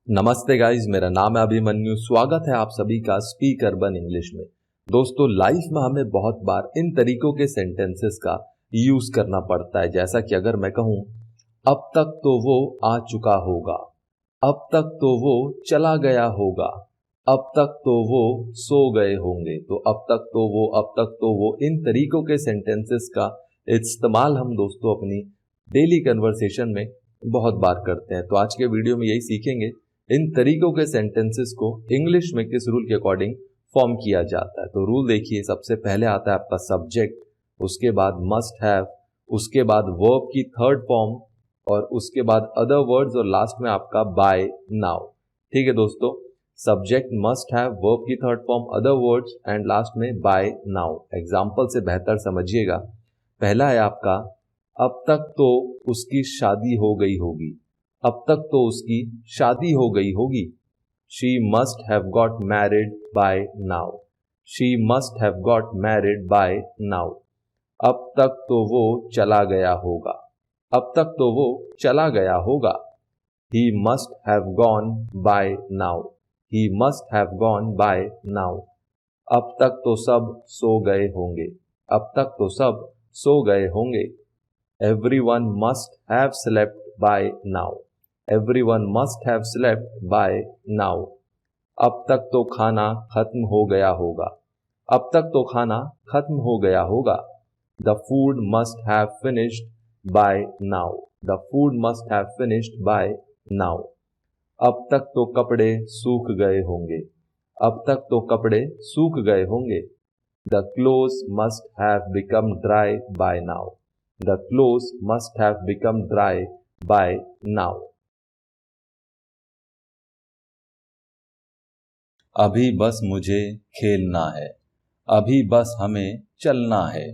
नमस्ते गाइज, मेरा नाम है अभिमन्यु। स्वागत है आप सभी का स्पीक अर्बन इंग्लिश में। दोस्तों, लाइफ में हमें बहुत बार इन तरीकों के सेंटेंसेस का यूज करना पड़ता है। जैसा कि अगर मैं कहूं, अब तक तो वो आ चुका होगा, अब तक तो वो चला गया होगा, अब तक तो वो सो गए होंगे। तो अब तक तो वो, अब तक तो वो, इन तरीकों के सेंटेंसेस का इस्तेमाल हम दोस्तों अपनी डेली कन्वर्सेशन में बहुत बार करते हैं। तो आज के वीडियो में यही सीखेंगे, इन तरीकों के सेंटेंसेस को इंग्लिश में किस रूल के अकॉर्डिंग फॉर्म किया जाता है। तो रूल देखिए, सबसे पहले आता है आपका सब्जेक्ट, उसके बाद मस्ट हैव, उसके बाद वर्ब की थर्ड फॉर्म, और उसके बाद अदर वर्ड्स, और लास्ट में आपका बाय नाउ। ठीक है दोस्तों, सब्जेक्ट, मस्ट हैव, वर्ब की third form, other words and last में बाय नाउ। एग्जाम्पल से बेहतर समझिएगा। पहला है आपका, अब तक तो उसकी शादी हो गई होगी, अब तक तो उसकी शादी हो गई होगी। She must have got married by now. She must have got married by now. अब तक तो वो चला गया होगा, अब तक तो वो चला गया होगा। He must have gone by now. He must have gone by now. अब तक तो सब सो गए होंगे, अब तक तो सब सो गए होंगे। Everyone must have slept by now. Everyone must have slept by now. अब तक तो खाना खत्म हो गया होगा, अब तक तो खाना खत्म हो गया होगा। The food must have finished by now. The food must have finished by now. अब तक तो कपड़े सूख गए होंगे, अब तक तो कपड़े सूख गए होंगे। The clothes must have become dry by now. The clothes must have become dry by now. अभी बस मुझे खेलना है, अभी बस हमें चलना है,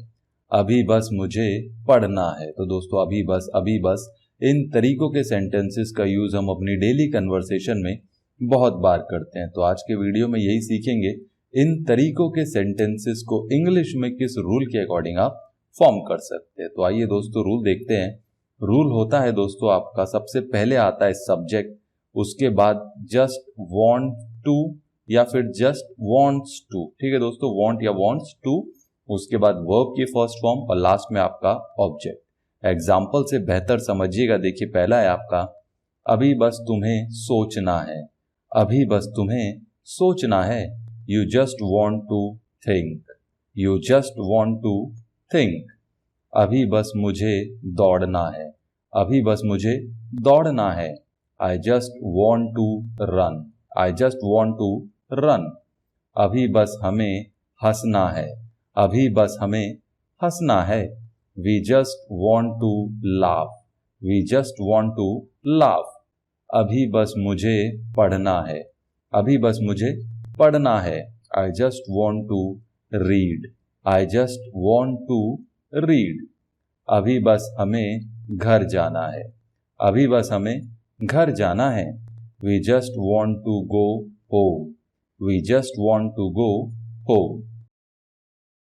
अभी बस मुझे पढ़ना है। तो दोस्तों, अभी बस इन तरीकों के सेंटेंसेस का यूज़ हम अपनी डेली कन्वर्सेशन में बहुत बार करते हैं। तो आज के वीडियो में यही सीखेंगे, इन तरीकों के सेंटेंसेस को इंग्लिश में किस रूल के अकॉर्डिंग आप फॉर्म कर सकते हैं। तो आइए दोस्तों, रूल देखते हैं। रूल होता है दोस्तों आपका, सबसे पहले आता है सब्जेक्ट, उसके बाद जस्ट वॉन्ट टू या फिर जस्ट वॉन्ट्स टू। ठीक है दोस्तों, वॉन्ट या वॉन्ट्स टू, उसके बाद वर्ब की फर्स्ट फॉर्म, और लास्ट में आपका ऑब्जेक्ट। एग्जाम्पल से बेहतर समझिएगा। देखिए, पहला है आपका, अभी बस तुम्हें सोचना है, अभी बस तुम्हें सोचना है। You just want to think, you just want to think. अभी बस मुझे दौड़ना है, अभी बस मुझे दौड़ना है। I just want to run, I just want to run. अभी बस हमें हंसना है, अभी बस हमें हंसना है। We just want to laugh, we just want to laugh. अभी बस मुझे पढ़ना है, अभी बस मुझे पढ़ना है। I just want to read, I just want to read. अभी बस हमें घर जाना है, अभी बस हमें घर जाना है। We just want to go home, we just want to go home.